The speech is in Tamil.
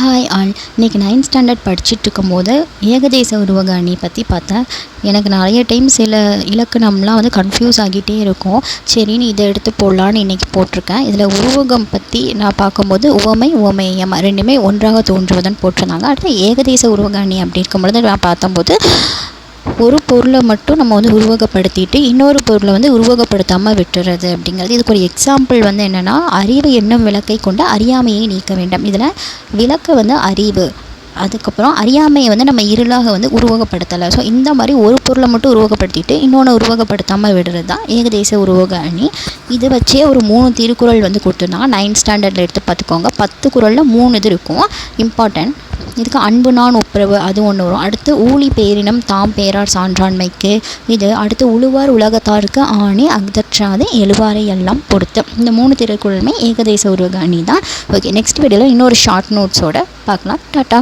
Hi all. இன்றைக்கி 9th ஸ்டாண்டர்ட் படிச்சுட்டு இருக்கும்போது ஏகதேச உருவக அணி பற்றி பார்த்தேன். எனக்கு நிறைய டைம் சில இலக்கணம்லாம் கன்ஃபியூஸ் ஆகிட்டே இருக்கும். சரின்னு இதை எடுத்து போடலான்னு இன்றைக்கி போட்டிருக்கேன். இதில் உருவகம் பற்றி நான் பார்க்கும்போது உவமையம் ரெண்டுமே ஒன்றாக தோன்றுவதுன்னு போட்டிருந்தாங்க. அடுத்து ஏகதேச உருவக அணி அப்படி இருக்கும்பொழுது நான் பார்த்தம்போது ஒரு பொருளை மட்டும் நம்ம உருவகப்படுத்திட்டு இன்னொரு பொருளை உருவகப்படுத்தாமல் விட்டுறது அப்படிங்கிறது. இதுக்கு ஒரு எக்ஸாம்பிள் என்னென்னா, அறிவு என்னும் விளக்கை கொண்டு அறியாமையை நீக்க வேண்டும். இதில் விளக்கு அறிவு, அதுக்கப்புறம் அறியாமையை நம்ம இருளாக உருவகப்படுத்தலை. ஸோ இந்த மாதிரி ஒரு பொருளை மட்டும் உருவகப்படுத்திட்டு இன்னொன்று உருவகப்படுத்தாமல் விடுறது தான் ஏகதேச உருவக அணி. இது வச்சே ஒரு 3 திருக்குறள் கொடுத்துருந்தாங்க. 9th ஸ்டாண்டர்டில் எடுத்து பார்த்துக்கோங்க. 10 குறளில் 3 இது இருக்கும் இம்பார்ட்டன்ட். இதுக்கு அன்பு நான் ஒப்புரவு அது ஒன்று வரும். அடுத்து ஊழி பேரினம் தாம் பேரார் சான்றாண்மைக்கு இது. அடுத்து உழுவார் உலகத்தாருக்கு ஆணி அகற்றாது எழுவாரை எல்லாம் பொறுத்து. இந்த 3 திருக்குறளுமே ஏகதேச உருவக அணி தான். ஓகே, நெக்ஸ்ட் வீடியோவில் இன்னொரு ஷார்ட் நோட்ஸோடு பார்க்கலாம். டாட்டா.